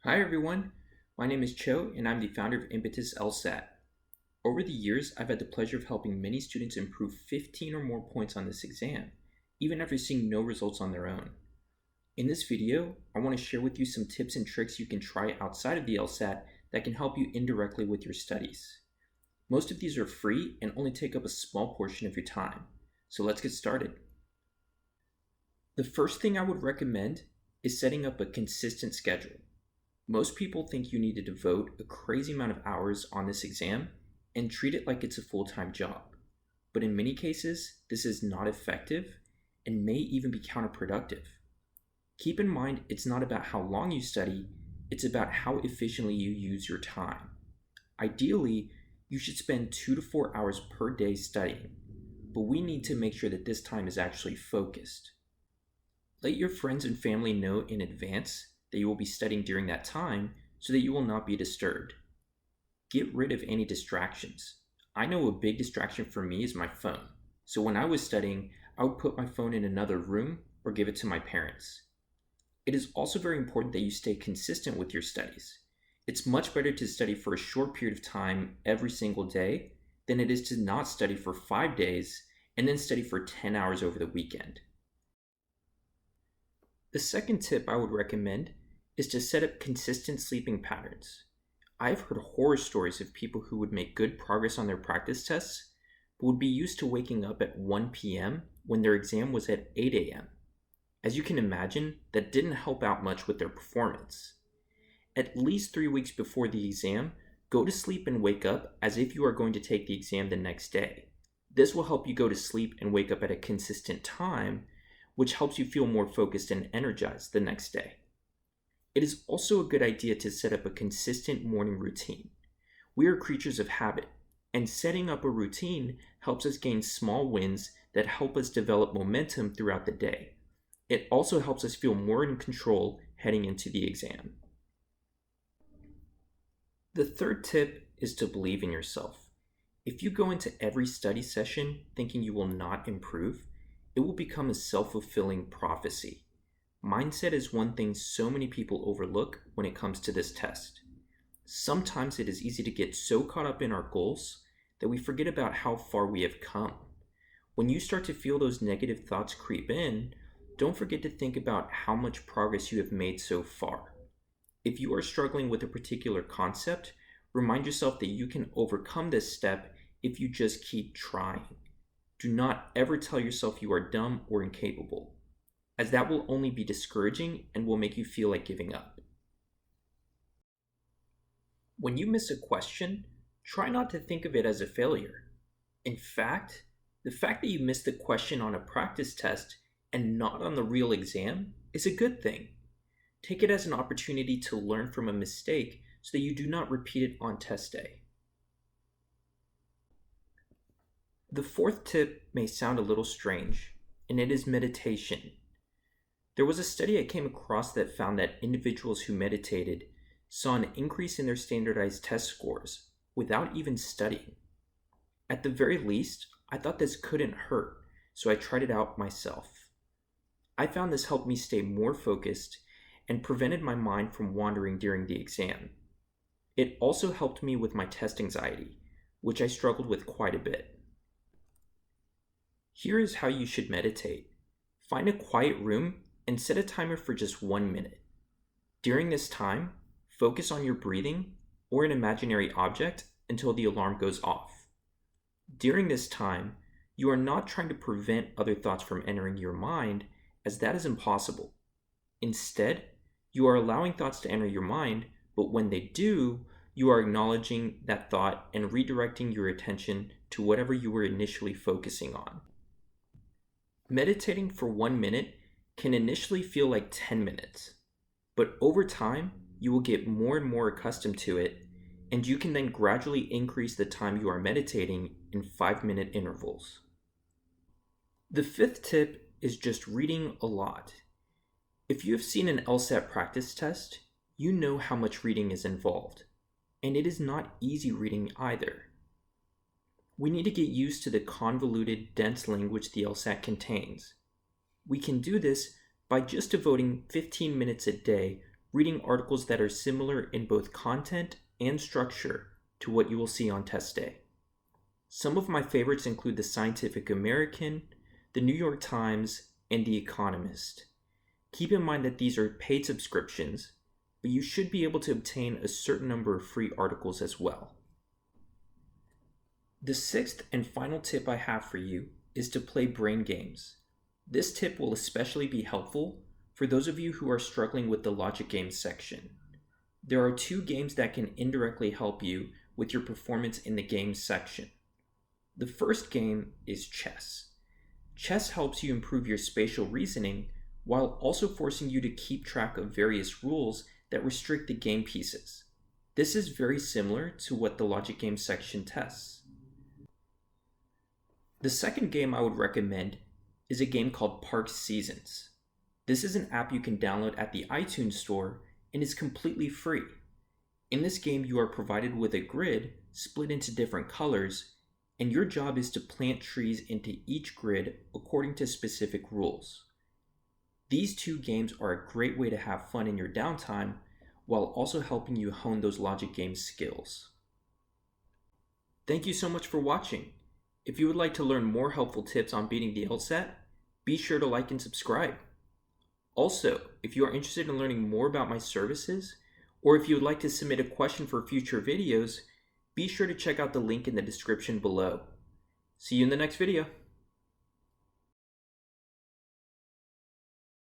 Hi everyone, my name is Cho and I'm the founder of Impetus LSAT. Over the years, I've had the pleasure of helping many students improve 15 or more points on this exam, even after seeing no results on their own. In this video, I want to share with you some tips and tricks you can try outside of the LSAT that can help you indirectly with your studies. Most of these are free and only take up a small portion of your time, so let's get started. The first thing I would recommend is setting up a consistent schedule. Most people think you need to devote a crazy amount of hours on this exam and treat it like it's a full-time job. But in many cases, this is not effective and may even be counterproductive. Keep in mind, it's not about how long you study, it's about how efficiently you use your time. Ideally, you should spend 2 to 4 hours per day studying, but we need to make sure that this time is actually focused. Let your friends and family know in advance that you will be studying during that time so that you will not be disturbed. Get rid of any distractions. I know a big distraction for me is my phone. So when I was studying, I would put my phone in another room or give it to my parents. It is also very important that you stay consistent with your studies. It's much better to study for a short period of time every single day than it is to not study for 5 days and then study for 10 hours over the weekend. The second tip I would recommend is to set up consistent sleeping patterns. I've heard horror stories of people who would make good progress on their practice tests, but would be used to waking up at 1 p.m. when their exam was at 8 a.m. As you can imagine, that didn't help out much with their performance. At least 3 weeks before the exam, go to sleep and wake up as if you are going to take the exam the next day. This will help you go to sleep and wake up at a consistent time, which helps you feel more focused and energized the next day. It is also a good idea to set up a consistent morning routine. We are creatures of habit, and setting up a routine helps us gain small wins that help us develop momentum throughout the day. It also helps us feel more in control heading into the exam. The third tip is to believe in yourself. If you go into every study session thinking you will not improve, it will become a self-fulfilling prophecy. Mindset is one thing so many people overlook when it comes to this test. Sometimes it is easy to get so caught up in our goals that we forget about how far we have come. When you start to feel those negative thoughts creep in, don't forget to think about how much progress you have made so far. If you are struggling with a particular concept, remind yourself that you can overcome this step if you just keep trying. Do not ever tell yourself you are dumb or incapable, as that will only be discouraging and will make you feel like giving up. When you miss a question, try not to think of it as a failure. In fact, the fact that you missed the question on a practice test and not on the real exam is a good thing. Take it as an opportunity to learn from a mistake so that you do not repeat it on test day. The fourth tip may sound a little strange, and it is meditation. There was a study I came across that found that individuals who meditated saw an increase in their standardized test scores without even studying. At the very least, I thought this couldn't hurt, so I tried it out myself. I found this helped me stay more focused and prevented my mind from wandering during the exam. It also helped me with my test anxiety, which I struggled with quite a bit. Here is how you should meditate. Find a quiet room and set a timer for just 1 minute. During this time, focus on your breathing or an imaginary object until the alarm goes off. During this time, you are not trying to prevent other thoughts from entering your mind, as that is impossible. Instead, you are allowing thoughts to enter your mind, but when they do, you are acknowledging that thought and redirecting your attention to whatever you were initially focusing on. Meditating for 1 minute can initially feel like 10 minutes, but over time, you will get more and more accustomed to it, and you can then gradually increase the time you are meditating in 5-minute intervals. The fifth tip is just reading a lot. If you have seen an LSAT practice test, you know how much reading is involved, and it is not easy reading either. We need to get used to the convoluted, dense language the LSAT contains. We can do this by just devoting 15 minutes a day reading articles that are similar in both content and structure to what you will see on test day. Some of my favorites include the Scientific American, the New York Times, and The Economist. Keep in mind that these are paid subscriptions, but you should be able to obtain a certain number of free articles as well. The sixth and final tip I have for you is to play brain games. This tip will especially be helpful for those of you who are struggling with the logic games section. There are 2 games that can indirectly help you with your performance in the games section. The first game is chess. Chess helps you improve your spatial reasoning while also forcing you to keep track of various rules that restrict the game pieces. This is very similar to what the logic games section tests. The second game I would recommend is a game called Park Seasons. This is an app you can download at the iTunes store and is completely free. In this game, you are provided with a grid split into different colors, and your job is to plant trees into each grid according to specific rules. These 2 games are a great way to have fun in your downtime while also helping you hone those logic game skills. Thank you so much for watching. If you would like to learn more helpful tips on beating the LSAT, be sure to like and subscribe. Also, if you are interested in learning more about my services, or if you would like to submit a question for future videos, be sure to check out the link in the description below. See you in the next video.